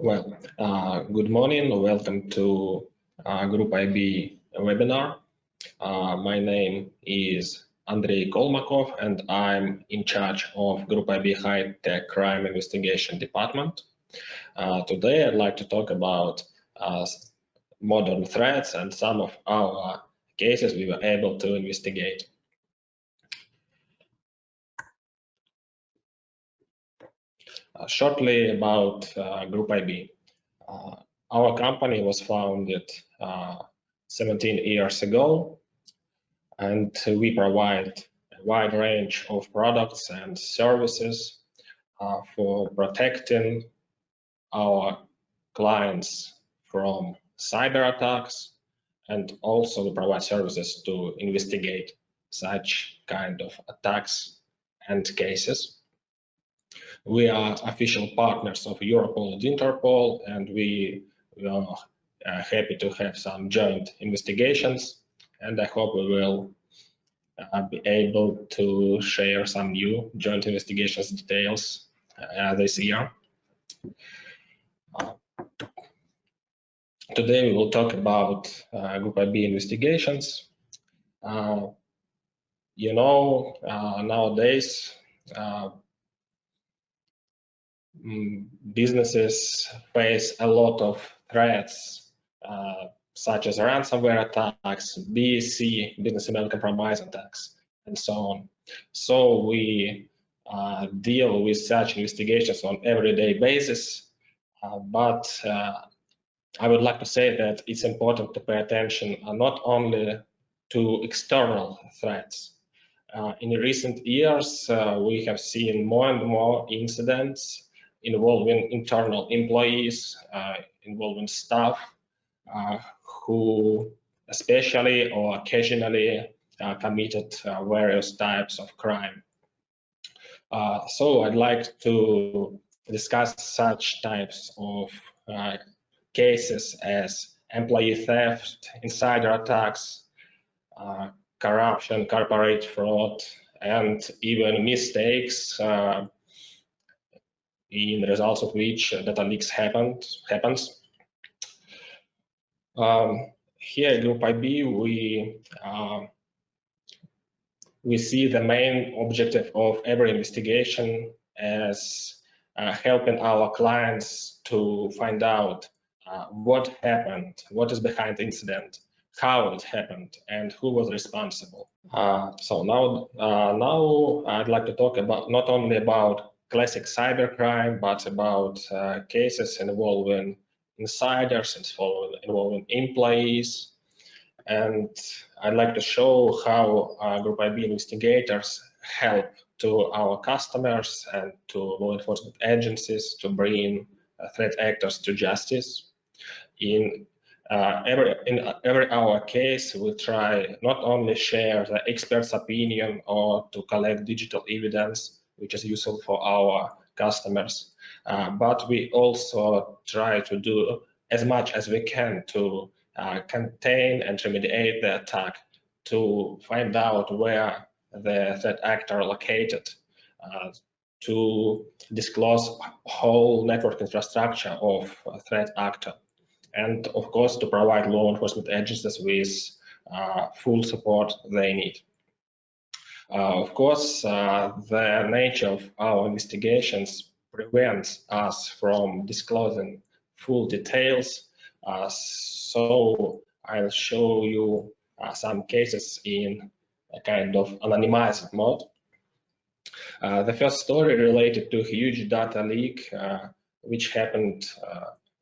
Well, good morning. Welcome to Group IB webinar. My name is Andrei Kolmakov, and I'm in charge of Group IB High Tech Crime Investigation Department. Today, I'd like to talk about modern threats and some of our cases we were able to investigate. Shortly about Group IB. Our company was founded 17 years ago, and we provide a wide range of products and services for protecting our clients from cyber attacks, and also we provide services to investigate such kind of attacks and cases. We are official partners of Europol and Interpol, and we are happy to have some joint investigations, and I hope we will be able to share some new joint investigations details this year. Today we will talk about Group IB investigations. Nowadays businesses face a lot of threats, such as ransomware attacks, BEC, business email compromise attacks, and so on. So we deal with such investigations on everyday basis, but I would like to say that it's important to pay attention not only to external threats. In recent years, we have seen more and more incidents involving internal employees, involving staff who especially or occasionally committed various types of crime. So I'd like to discuss such types of cases as employee theft, insider attacks, corruption, corporate fraud, and even mistakes in the results of which data leaks happens. Here at Group IB, we see the main objective of every investigation as helping our clients to find out what happened, what is behind the incident, how it happened, and who was responsible. So now I'd like to talk about not only about classic cybercrime, but about cases involving insiders, involving employees. And I'd like to show how Group IB investigators help to our customers and to law enforcement agencies to bring threat actors to justice. In every our case, we try not only share the expert's opinion or to collect digital evidence, which is useful for our customers, but we also try to do as much as we can to contain and remediate the attack, to find out where the threat actor located, to disclose whole network infrastructure of a threat actor, and of course to provide law enforcement agencies with full support they need. Of course, the nature of our investigations prevents us from disclosing full details, so I'll show you some cases in a kind of anonymized mode. The first story related to a huge data leak which happened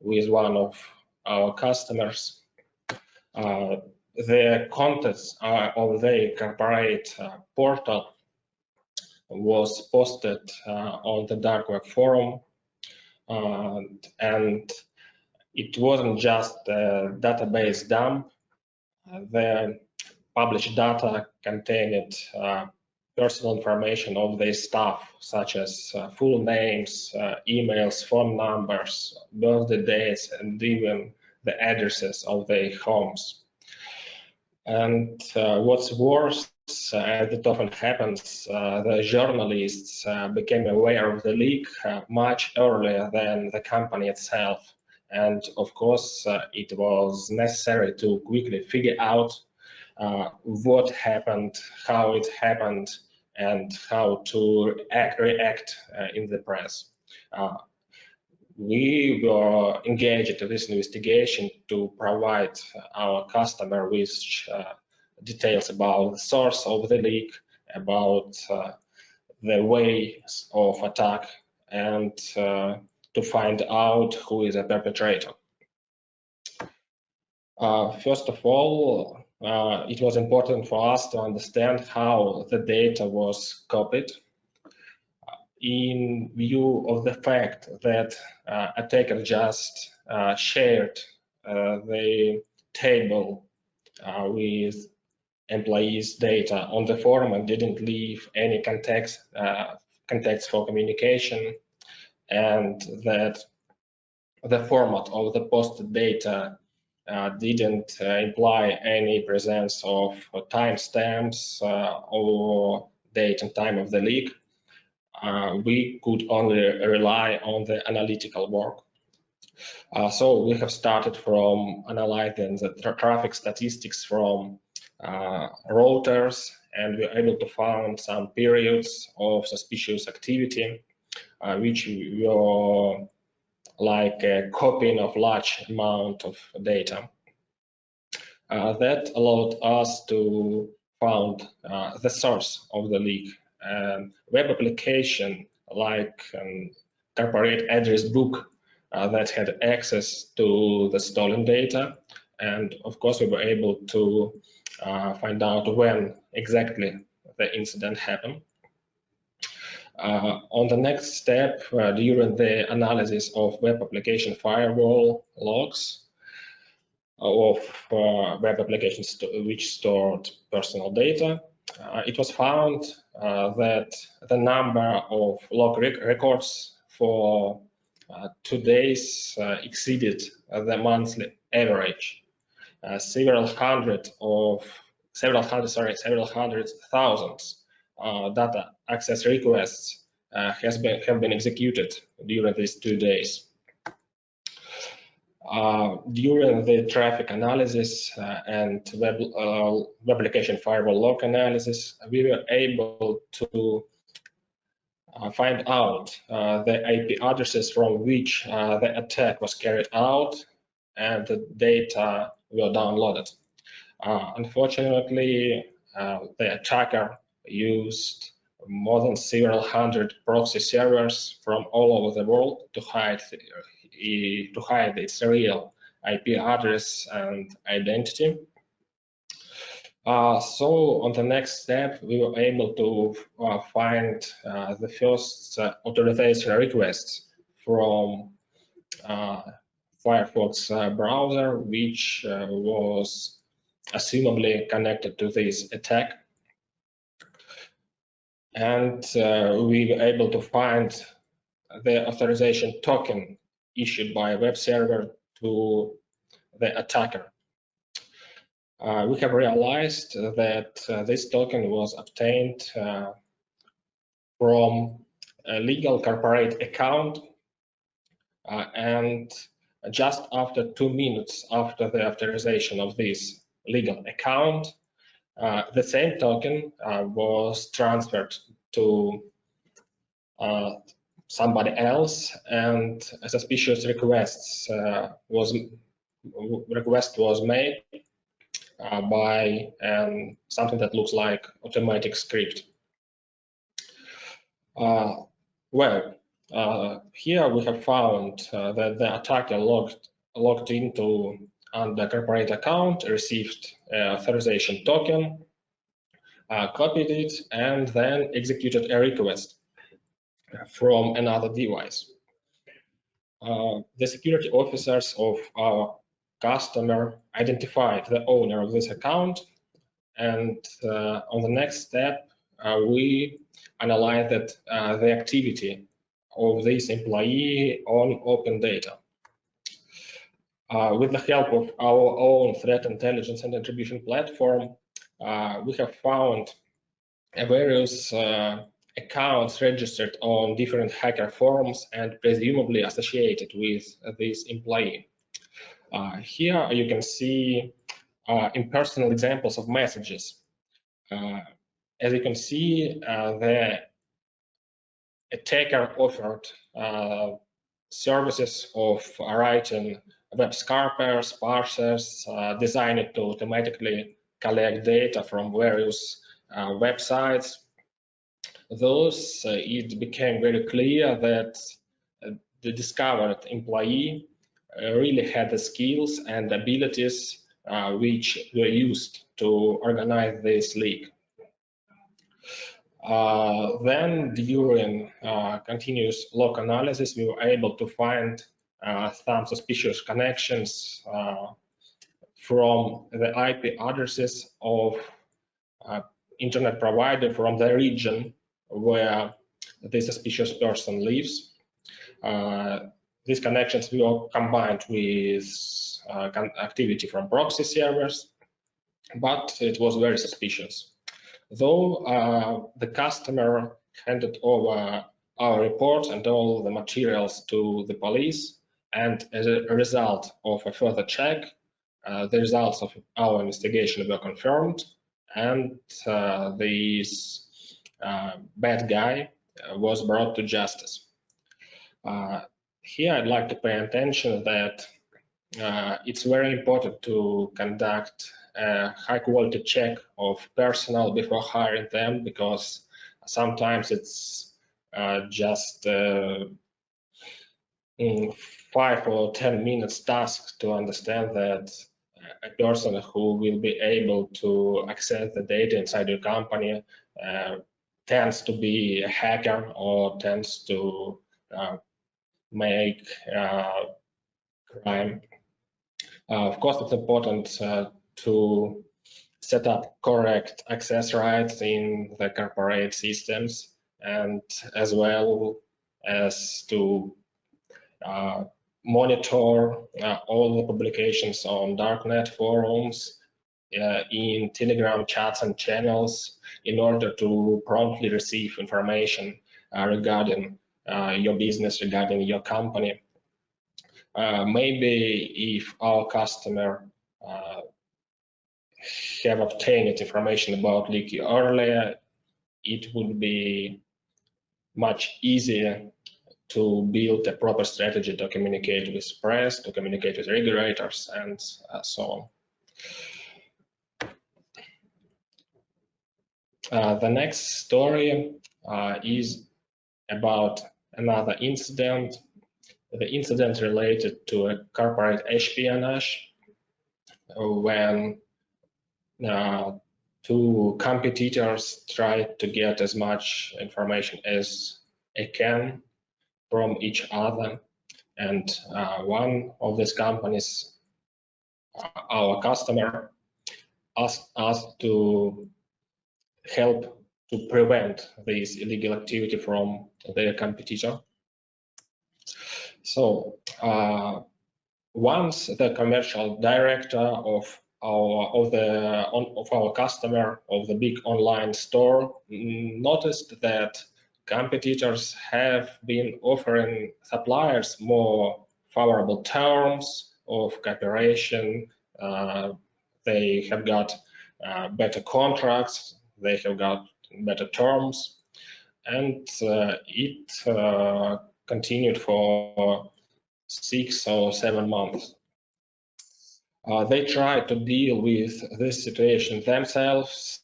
with one of our customers. The contents of the corporate portal was posted on the dark web forum, and it wasn't just a database dump. The published data contained personal information of their staff, such as full names, emails, phone numbers, birthday dates, and even the addresses of their homes. And what's worse, as it often happens, the journalists became aware of the leak much earlier than the company itself. And of course, it was necessary to quickly figure out what happened, how it happened, and how to react in the press. We were engaged in this investigation to provide our customer with details about the source of the leak, about the ways of attack, and to find out who is a perpetrator. First of all, it was important for us to understand how the data was copied, in view of the fact that attacker just shared the table with employees' data on the forum and didn't leave any context for communication, and that the format of the posted data didn't imply any presence of timestamps or date and time of the leak. We could only rely on the analytical work. So we have started from analyzing the traffic statistics from routers, and we were able to find some periods of suspicious activity, which were like a copying of large amount of data. That allowed us to find the source of the leak. Web application like corporate address book that had access to the stolen data, and of course we were able to find out when exactly the incident happened. On the next step, during the analysis of web application firewall logs of web applications which stored personal data, it was found that the number of log records for 2 days exceeded the monthly average. Several hundred thousands data access requests have been executed during these 2 days. During the traffic analysis and web application firewall log analysis, we were able to find out the IP addresses from which the attack was carried out, and the data were downloaded. Unfortunately, the attacker used more than several hundred proxy servers from all over the world to hide its real IP address and identity. So on the next step, we were able to find the first authorization requests from Firefox browser, which was assumably connected to this attack. And we were able to find the authorization token issued by a web server to the attacker. We have realized that this token was obtained from a legal corporate account, and just after 2 minutes after the authorization of this legal account, the same token was transferred to somebody else, and a suspicious request was made by something that looks like automatic script. Here we have found that the attacker logged into the corporate account, received authorization token, copied it, and then executed a request from another device. The security officers of our customer identified the owner of this account, and on the next step, we analyzed the activity of this employee on open data. With the help of our own threat intelligence and attribution platform, we have found various accounts registered on different hacker forums and presumably associated with this employee. Here you can see impersonal examples of messages. As you can see, the attacker offered services of writing web scrapers, parsers, designed to automatically collect data from various websites. Thus, it became very clear that the discovered employee really had the skills and abilities which were used to organize this leak. Then during continuous log analysis, we were able to find some suspicious connections from the IP addresses of internet provider from the region where the suspicious person lives. These connections were combined with activity from proxy servers, but it was very suspicious. Though the customer handed over our report and all the materials to the police, and as a result of a further check, the results of our investigation were confirmed, and this bad guy was brought to justice. Here I'd like to pay attention that it's very important to conduct a high quality check of personnel before hiring them, because sometimes it's just 5 or 10 minutes task to understand that a person who will be able to access the data inside your company tends to be a hacker or tends to make crime. Of course, it's important to set up correct access rights in the corporate systems, and as well as to monitor all the publications on darknet forums, in Telegram chats and channels, in order to promptly receive information regarding your business, regarding your company. Maybe if our customer have obtained information about leak earlier, it would be much easier to build a proper strategy to communicate with press, to communicate with regulators, and so on. The next story is about another incident. The incident related to a corporate espionage when two competitors tried to get as much information as they can from each other, and one of these companies, our customer, asked us to help to prevent this illegal activity from their competitor. So once the commercial director of our customer of the big online store noticed that competitors have been offering suppliers more favorable terms of cooperation, they have got better contracts, they have got better terms, and it continued for 6 or 7 months. They tried to deal with this situation themselves.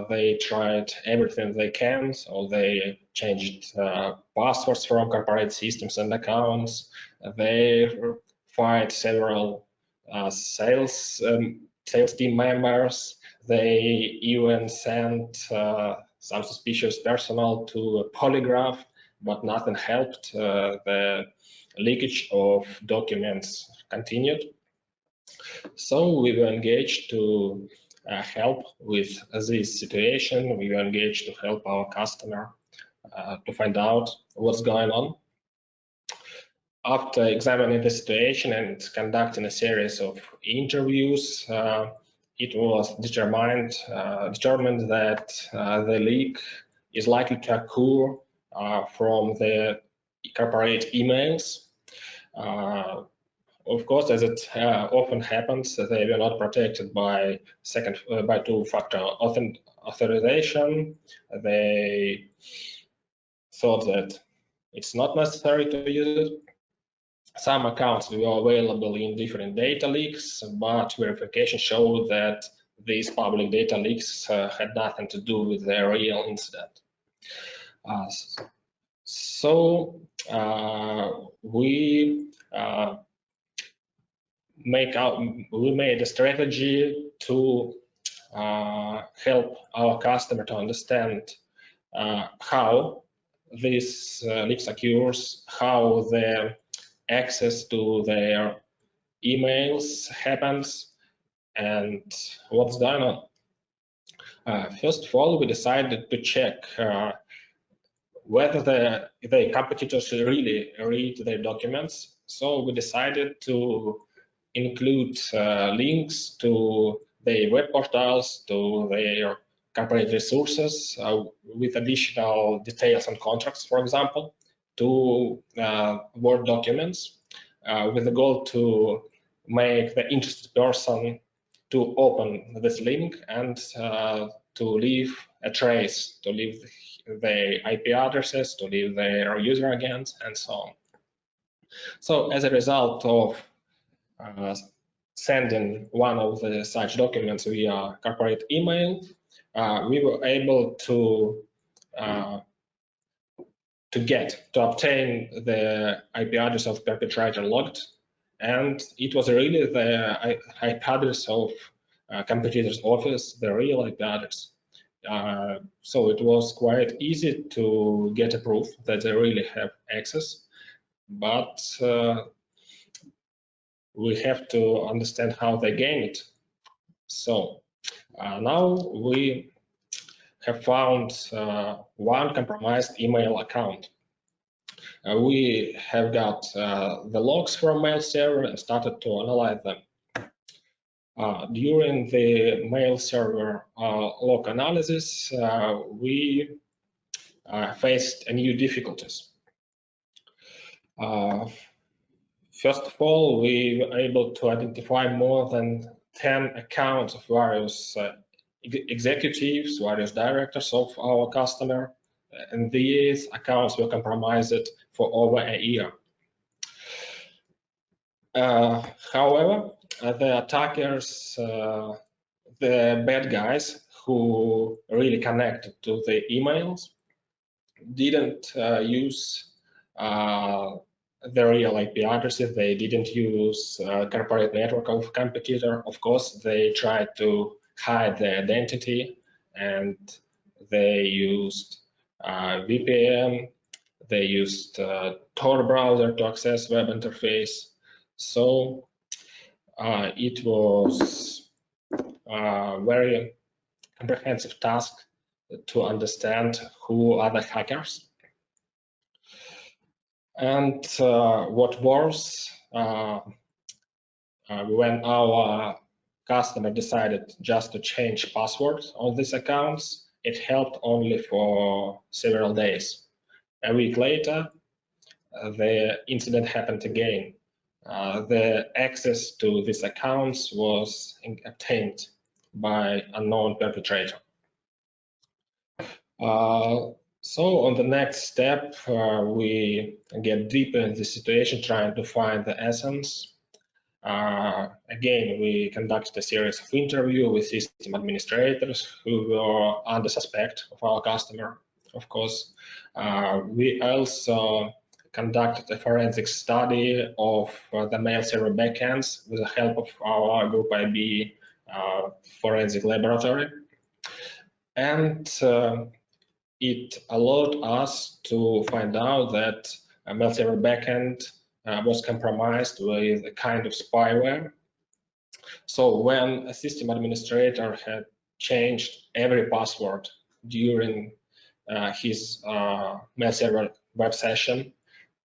They tried everything they can, so they changed passwords from corporate systems and accounts. They fired several sales team members. They even sent some suspicious personnel to a polygraph, but nothing helped. The leakage of documents continued. So we were engaged to help with this situation. We were engaged to help our customer to find out what's going on. After examining the situation and conducting a series of interviews, it was determined that the leak is likely to occur from the corporate emails. Of course, as it often happens, they were not protected by two-factor authorization. They thought that it's not necessary to use it. Some accounts were available in different data leaks, but verification showed that these public data leaks had nothing to do with the real incident. So we made a strategy to help our customer to understand how this leaks occurs, how the access to their emails happens, and what's going on. First of all, we decided to check whether the competitors really read their documents. So we decided to include links to their web portals, to their corporate resources with additional details and contracts, for example, to Word documents with the goal to make the interested person to open this link and to leave a trace, to leave their IP addresses, to leave their user accounts, and so on. So as a result of sending one of the such documents via corporate email, we were able to obtain the IP address of perpetrator logged, and it was really the IP address of competitor's office, the real IP address. So it was quite easy to get a proof that they really have access, but we have to understand how they gain it. So now we have found one compromised email account. We have got the logs from mail server and started to analyze them. During the mail server log analysis, we faced new difficulties. First of all, we were able to identify more than 10 accounts of various executives, various directors of our customer, and these accounts were compromised for over a year. However, the attackers, the bad guys who really connected to the emails, didn't use the real IP addresses. They didn't use corporate network of competitor. Of course, they tried to hide the identity, and they used VPN. They used Tor browser to access web interface. So it was a very comprehensive task to understand who are the hackers. And what worse, when our customer decided just to change passwords on these accounts, it helped only for several days. A week later, the incident happened again. The access to these accounts was obtained by unknown perpetrator. So on the next step, we get deeper in the situation, trying to find the essence. Again, we conducted a series of interviews with system administrators who were under suspect of our customer, of course. We also conducted a forensic study of the mail server backends with the help of our Group IB forensic laboratory. And it allowed us to find out that a mail server backend was compromised with a kind of spyware. So when a system administrator had changed every password during his mail server web session,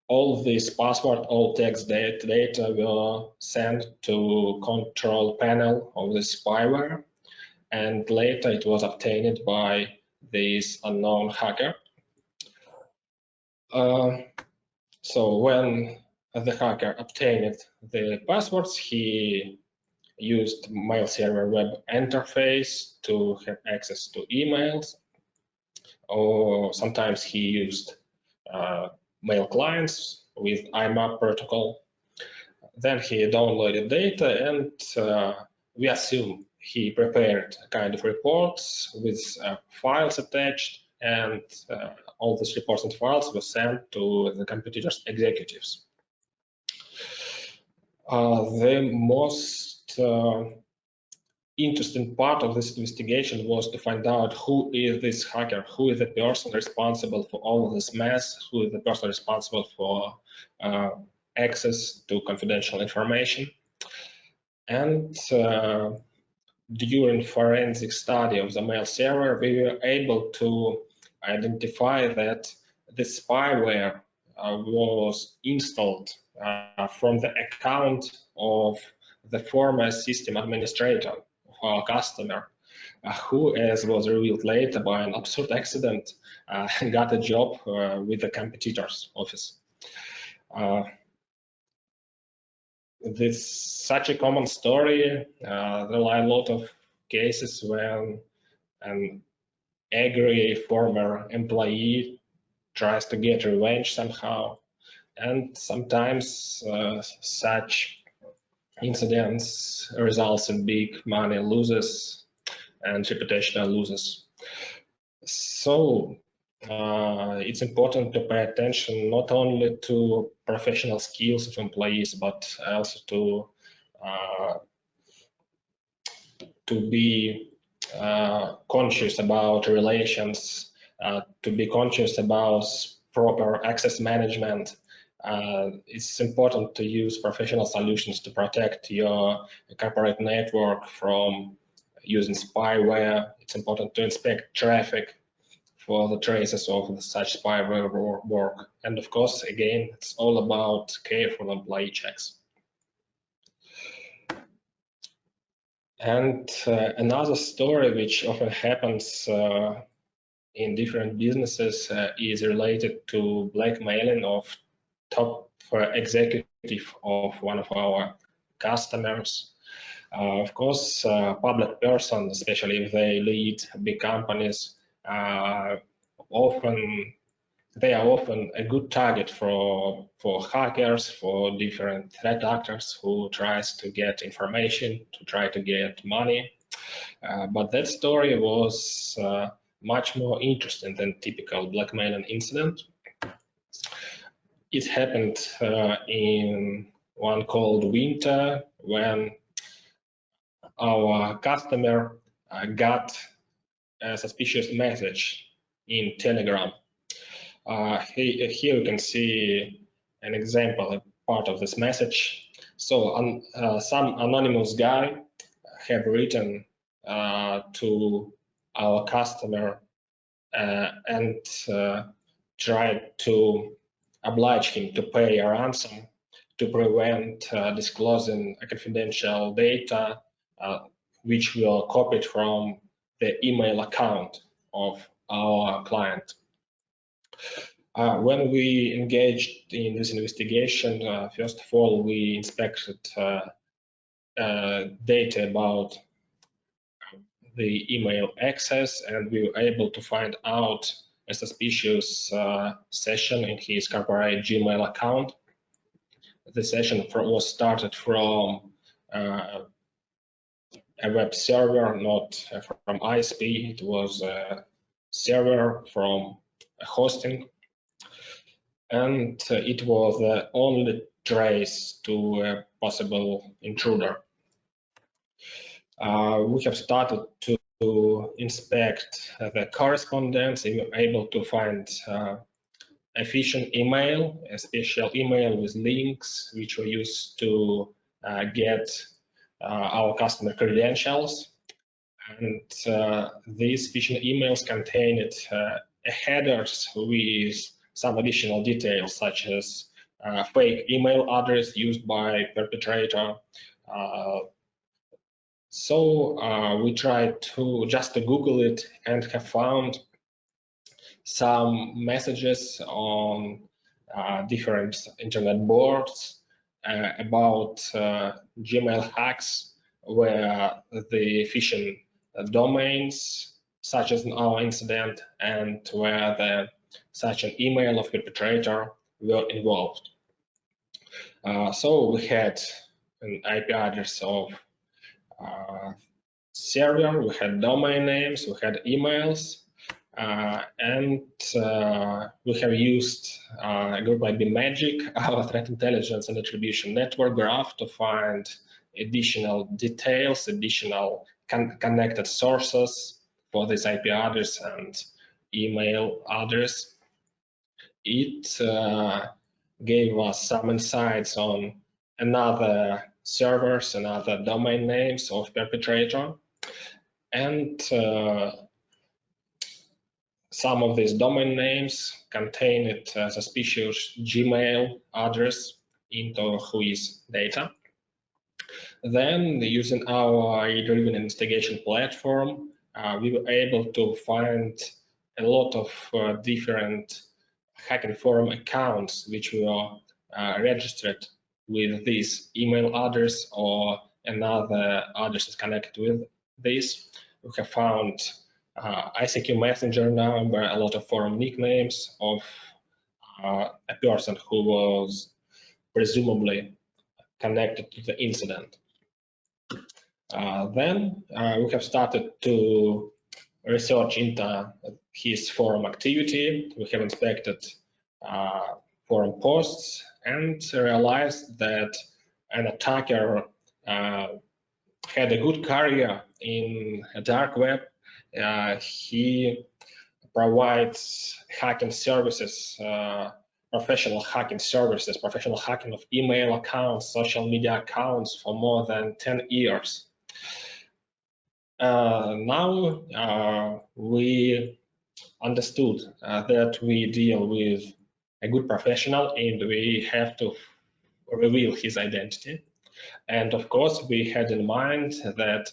all this password, all text data were sent to control panel of the spyware, and later it was obtained by this unknown hacker. So when the hacker obtained the passwords, he used mail server web interface to have access to emails, or sometimes he used mail clients with IMAP protocol. Then he downloaded data, and we assume he prepared a kind of reports with files attached, and all these reports and files were sent to the competitor's executives. The most interesting part of this investigation was to find out who is this hacker, who is the person responsible for all of this mess, who is the person responsible for access to confidential information. And during forensic study of the mail server, we were able to identify that the spyware was installed from the account of the former system administrator of our customer, who, as was revealed later by an absurd accident, got a job with the competitor's office. This such a common story. There are a lot of cases when an angry former employee tries to get revenge somehow, and sometimes such incidents results in big money losses and reputational losses. So it's important to pay attention not only to professional skills of employees, but also to be conscious about relations, to be conscious about proper access management. It's important to use professional solutions to protect your corporate network from using spyware. It's important to inspect traffic for the traces of such spyware work. And of course, again, it's all about careful employee checks. And another story which often happens in different businesses is related to blackmailing of top executive of one of our customers. Of course, public persons, especially if they lead big companies, they are often a good target for hackers, for different threat actors who tries to get information, to try to get money. But that story was much more interesting than typical blackmailing incident. It happened in one cold winter when our customer got a suspicious message in Telegram. Here you can see an example, a part of this message. So some anonymous guy have written to our customer and tried to oblige him to pay a ransom to prevent disclosing confidential data which were copied from the email account of our client. When we engaged in this investigation, first of all, we inspected data about the email access, and we were able to find out a suspicious session in his corporate Gmail account. The session was started from a web server, not from ISP. It was a server from a hosting, and it was the only trace to a possible intruder. We have started to inspect the correspondence, and we were able to find a phishing email, a special email with links which were used to get our customer credentials. And these phishing emails contained headers with some additional details, such as fake email address used by perpetrator. So we tried to just to Google it and have found some messages on different internet boards about Gmail hacks where the phishing domains, such as in our incident, and where such an email of perpetrator were involved. So we had an IP address of server, we had domain names, we had emails, and we have used a group like Magic, our threat intelligence and attribution network graph, to find additional details, additional connected sources for this IP address and email address. It gave us some insights on another servers and other domain names of perpetrator, and some of these domain names contained suspicious Gmail address into whose data. Then, using our AI-driven investigation platform, we were able to find a lot of different hacking forum accounts which were registered with this email address or another address connected with this. We have found ICQ Messenger number, a lot of forum nicknames of a person who was presumably connected to the incident. Then we have started to research into his forum activity. We have inspected forum posts and realized that an attacker had a good career in a dark web. He provides hacking services, professional hacking services, professional hacking of email accounts, social media accounts for more than 10 years. Now we understood that we deal with a good professional and we have to reveal his identity. And of course, we had in mind that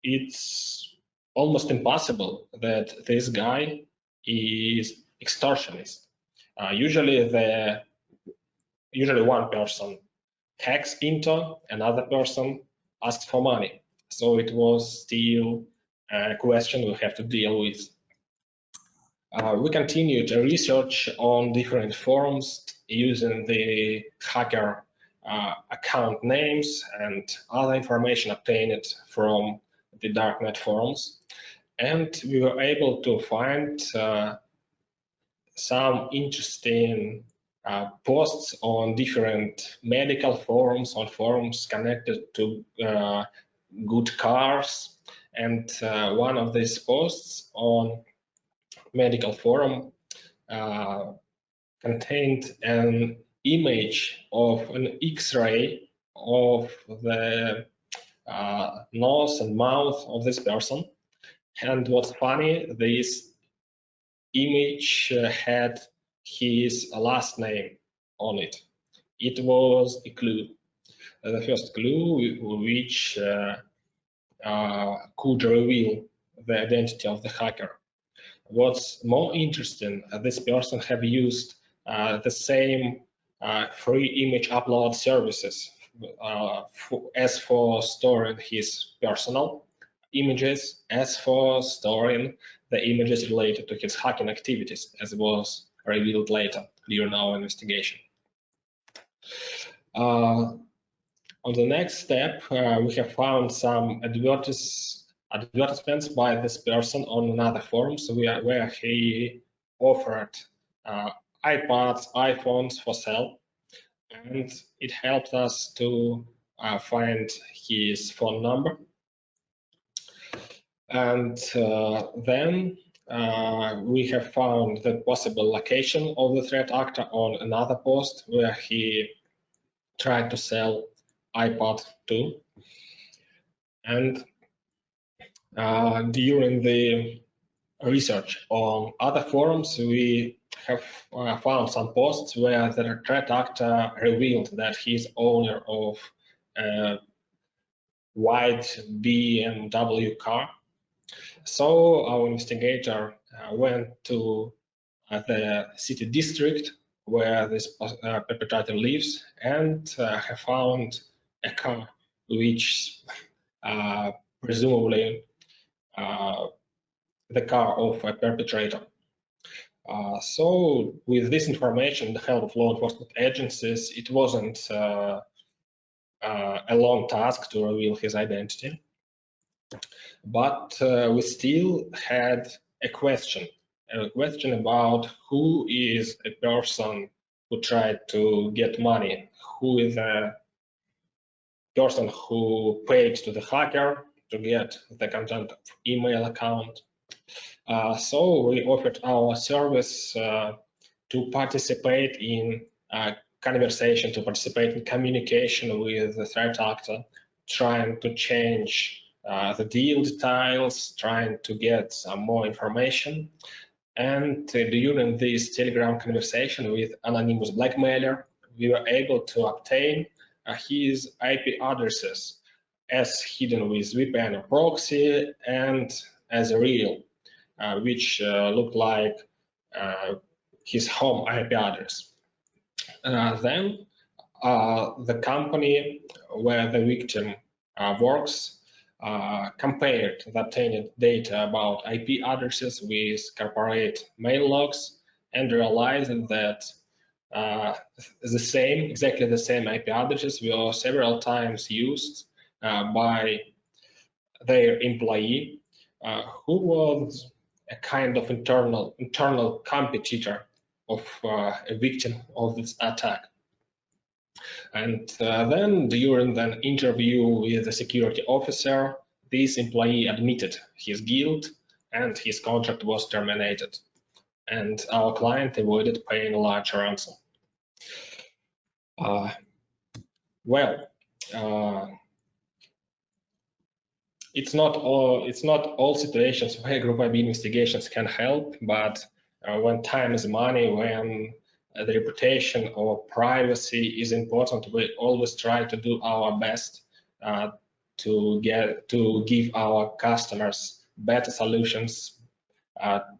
it's almost impossible that this guy is extortionist. Usually one person hacks into another person, asks for money. So it was still a question we have to deal with. We continued research on different forums using the hacker account names and other information obtained from the darknet forums. And we were able to find some interesting posts on different medical forums, on forums connected to good cars. And one of these posts on medical forum contained an image of an X-ray of the nose and mouth of this person. And what's funny, this image had his last name on it. It was a clue, the first clue which could reveal the identity of the hacker. What's more interesting, this person have used the same free image upload services as for storing his personal images, as for storing the images related to his hacking activities, as was revealed later during our investigation. On the next step, we have found some advertisements by this person on another forums where he offered iPads, iPhones for sale, and it helped us to find his phone number. And then we have found the possible location of the threat actor on another post where he tried to sell iPad 2. And during the research on other forums, we have found some posts where the threat actor revealed that he's owner of a white BMW car. So our investigator went to the city district where this perpetrator lives and have found a car which presumably the car of a perpetrator. So with this information, the help of law enforcement agencies, it wasn't a long task to reveal his identity, but we still had a question about who is a person who tried to get money, who is a person who paid to the hacker to get the content of email account. So we offered our service to participate in conversation, to participate in communication with the threat actor, trying to change the deal details, trying to get some more information. And during this Telegram conversation with anonymous blackmailer, we were able to obtain his IP addresses as hidden with VPN or proxy and as real, which looked like his home IP address. Then the company where the victim works compared the obtained data about IP addresses with corporate mail logs and realized that exactly the same IP addresses were several times used by their employee who was a kind of internal competitor of a victim of this attack. And then during an interview with the security officer, this employee admitted his guilt and his contract was terminated. And our client avoided paying a large ransom. It's not all situations where group IB investigations can help, but when time is money, when the reputation or privacy is important, we always try to do our best to give our customers better solutions,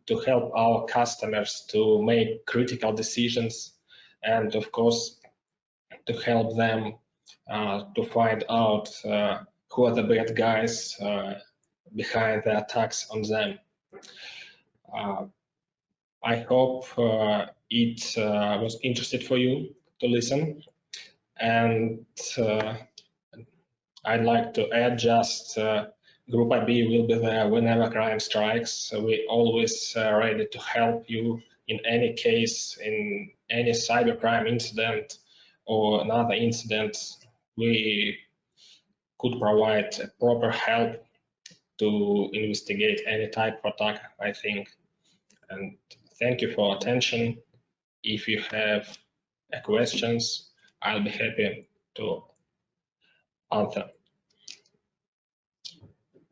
to help our customers to make critical decisions, and of course to help them to find out who are the bad guys behind the attacks on them. I hope it was interesting for you to listen, and I'd like to add just Group IB will be there whenever crime strikes. So we're always ready to help you in any case, in any cybercrime incident or another incident. We could provide proper help to investigate any type of attack, I think. And thank you for attention. If you have questions, I'll be happy to answer.